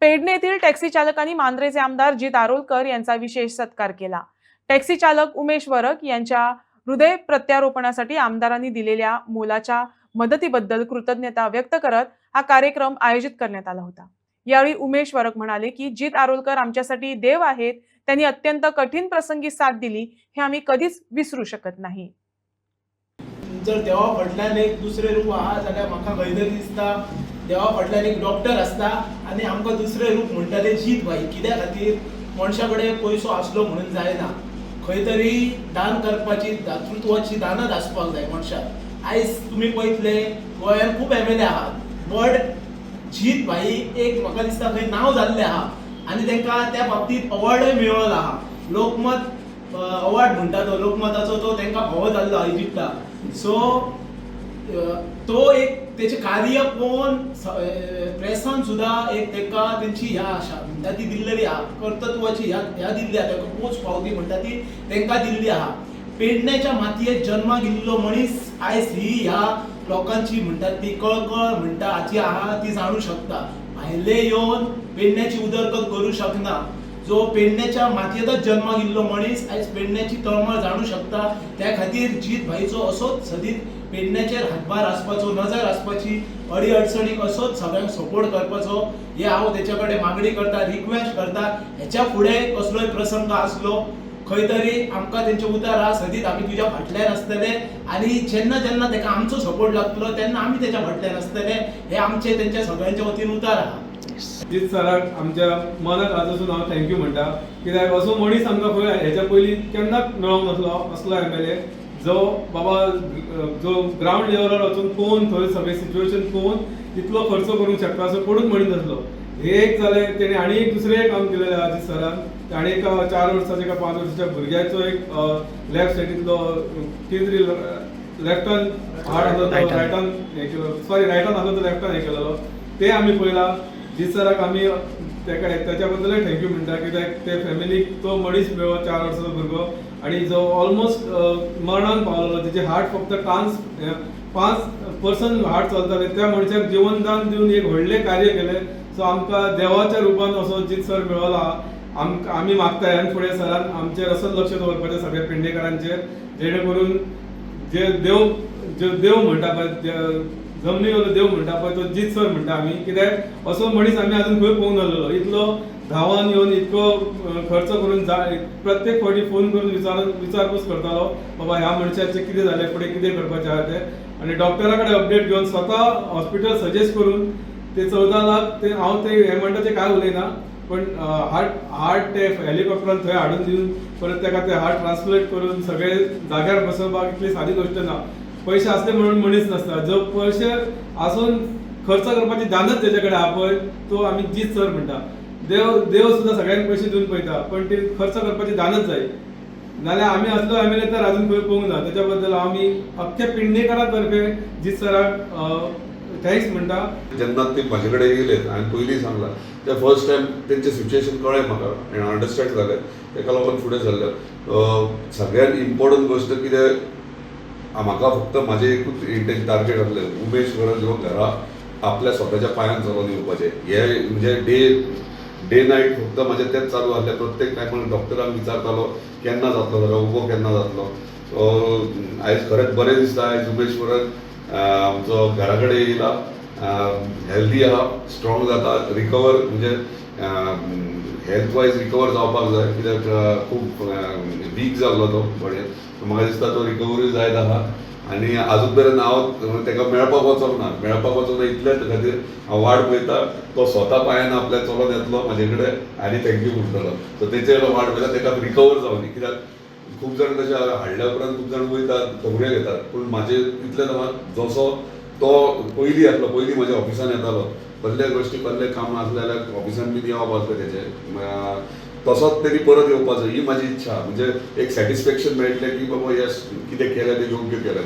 पेडणे येथील टॅक्सी चालकांनी मांद्रेचे आमदार जित आरोलकर यांचा विशेष सत्कार केला। टॅक्सी चालक उमेश वरक यांच्या हृदय प्रत्यारोपणासाठी आमदारांनी दिलेल्या मोलाच्या मदतीबद्दल कृतज्ञता व्यक्त करत हा कार्यक्रम आयोजित करण्यात आला होता। यावेळी उमेश वरक म्हणाले की जित आरोलकर आमच्यासाठी देव आहेत, त्यांनी अत्यंत कठीण प्रसंगी साथ दिली, हे आम्ही कधीच विसरू शकत नाही। जर देवा फाटल्यान एक दुसरे रूप आहा जाल्यार म्हाका खंय तरी दिसता देवा फाटल्यान एक डॉक्टर आसता आनी आमकां दुसरे रूप म्हणटाले जीत भाई। कित्या खातीर मनशा कडेन पयसो आसलो म्हणून जायना, खंय तरी दान करपाची दातृत्वाची दानत आसपाक जाय मनशाक। आयज तुमी पळयतले गोंयांत खूब MLA आहात, बट जीत भाई एक म्हाका दिसता खंय नांव जाल्लें आहा आनी तांकां त्या बाबतींत अवॉर्डय मेळ्ळो आहा। लोकमत अवॉर्ड म्हणटा तो लोकमताचो तो तांकां फावो जाल्लो आहा इजिप्टाक। सो तो एक तेचे कार्य पळोवन प्रेसान सुद्दां एक ताका तेंची ह्या आशा म्हणटा ती दिल्लेली आहा, कर्तृत्वाची ह्या दिल्ली आहा, ताका पोच पावती म्हणटा ती तांकां दिल्ली आहा। पेडण्याच्या मातयेत जन्माक येयल्लो मनीस आयज ही ह्या लोकांची म्हणटात ती कळकळ म्हणटा हाची आहा ती जाणू शकता। भायले येवन पेडण्याची उदरगत करूं शकना, जो पेडण्याच्या मातयेतच जन्माक येयल्लो मनीस आयज पेडण्याची तळमळ जाणू शकता। त्या खातीर जीत भाईचो असोच सदीत पेडण्याचेर हातभार आसपाचो, नजर आसपाची, अडी अडचणीक असोच सगळ्यांक सपोर्ट करपाचो हे हांव तेच्या कडेन मागणी करता, रिक्वेस्ट करता। हेच्या फुडें कसलोय प्रसंग आसलो खंय तरी आमकां तेंचे उतर आहा, सदीत आमी तुज्या फाटल्यान आसतले आनी जेन्ना जेन्ना ताका आमचो सपोर्ट लागतलो तेन्ना आमी तेच्या फाटल्यान आसतले, हे आमचे तेंच्या सगळ्यांच्या वतीन उतर आहा। जीत सराक आमच्या मनाक आजून हांव थँक्यू म्हणटा, कित्याक असो मनीस आमकां खंय हेच्या पयलीं केन्नाच मेळोंक नासलो असलो MLA जो बाबा जो ग्रावंड लेवलार वचून पळोवन थंय सगळें सिच्युएशन पळोवन इतलो खर्च करूंक शकता असो कोणूच मनीस नासलो। हे एक जालें, तेणें आनी एक दुसरें काम केलेलें आहा जीत सरान। आनी एका 4 वर्साच्या काय 5 वर्साच्या भुरग्याचो एक लेफ्ट सायडींतलो कितें तरी लेफ्टान हार्ट आसलो तो रायटान हें केलो, सॉरी रायटान आसलो तो लेफ्टान हें केलेलो, ते आमी पळयला। जीत सराक आमी त्याच्या बद्दलूय थँक्यू म्हणटा, कित्याक ते फॅमिलीक तो मनीस मेळ्ळो 4 वर्साचो भुरगो आनी जो ऑलमोस्ट मरणान पावलेलो, तेचे हार्ट फक्त 5% हार्ट चलताले, त्या मनशाक जिवनदान दिवन एक व्हडलें कार्य केलें। सो आमकां देवाच्या रुपान असो जीत सर मेळ्ळो आहा। आमी मागता ह्यान फुडें सरान आमचेर असोच लक्ष दवरपाचें सगळ्या पेडणेकारांचेर, जेणे करून जे देव म्हणटा पळय, जमनी वयलो देव म्हणटा पळय तो जीत सर म्हणटा आमी, कित्याक असो मनीस आमी आजून खंय पळोवंक नासलो। इतलो धांवान येवन इतको खर्च करून प्रत्येक फावटी फोन करून विचारपूस करतालो बाबा ह्या मनशाचें कितें जालें, फुडें कितें करपाचें आहा तें, आनी डॉक्टरा कडेन अपडेट घेवन स्वता हॉस्पिटल सजेस्ट करून ते 14 लाख ते हांव ते हें म्हणटा कांय उलयना, पण हार्ट ते हेलिकॉप्टरान थंय हाडून दिवन परत ताका ते हार्ट ट्रान्सप्लांट करून सगळे जाग्यार बसोवपाक इतली सादी गोश्ट ना। पयशे आसले म्हणून मनीस नासता, जो पयशे आसून खर्च करपाची दानत तेजे कडेन आहा पळय तो आमी जीत सर म्हणटा। देव सुद्दां सगळ्यांक पयशे दिवन पळयता, पण ती खर्च करपाची दानत जाय, नाल्यार आमी असलो MLA तर आजून खंय पळोवंक ना। तेच्या बद्दल आमी अख्ख्या पेडणेकारा तर्फे जीत सराक थँक्स म्हणटा। जेन्ना ते म्हाजे कडेन येयले हांवें पयलीं सांगलां ते फर्स्ट टायम तेंचें सिच्युएशन कळ्ळें म्हाका आनी अंडरस्टँड जालें, तेका लागून फुडें सरलें। सगळ्यात इम्पॉर्टंट गोश्ट कितें म्हाका फक्त म्हाजें एकूच टार्गेट आसलें, उमेश वरक ह्यो घरा आपल्या स्वताच्या पांयान चलोवन येवपाचें। हे म्हणजे डे नायट फक्त म्हाजें तेंच चालू आसलें। प्रत्येक टायमार डॉक्टरांक विचारतालो केन्ना जातलो जरा उबो केन्ना जातलो। आयज खरेंच बरें दिसता, आयज उमेश वरक आमचो घरा कडेन येयला, हेल्दी आहा, स्ट्रॉंग जाता, रिकवर म्हणजे हेल्थ वायज रिकवर जावपाक जाय, कित्याक खूब वीक जाल्लो तो बरें। म्हाका दिसता तो रिकवरी जायत आहा आनी आजून मेरेन हांव ताका मेळपाक वचोंक ना इतलेच खातीर हांव वाट पळयता, तो स्वता पांयान आपल्या चलोन येतलो म्हाजे कडेन आनी थँक्यू म्हणटलो। सो तेचे वाट पळयता ताका रिकवर जावनी, कित्याक खूब जाण तशें हाडल्या उपरांत खूब जाण वयतात खबऱ्यो घेतात, पूण म्हाजें इतलेंच आहा जसो तो पयलीं आसलो, पयलीं म्हज्या ऑफिसान येतालो, कसले गोश्टी कसले काम आसले जाल्यार ऑफिसान बी येवप आसलें तेजें, तसोच तरी परत येवपाचो ही म्हाजी इच्छा। म्हणजे एक सॅटिस्फॅक्शन मेळटलें की बाबा यस कितें केलें तें योग्य केलें।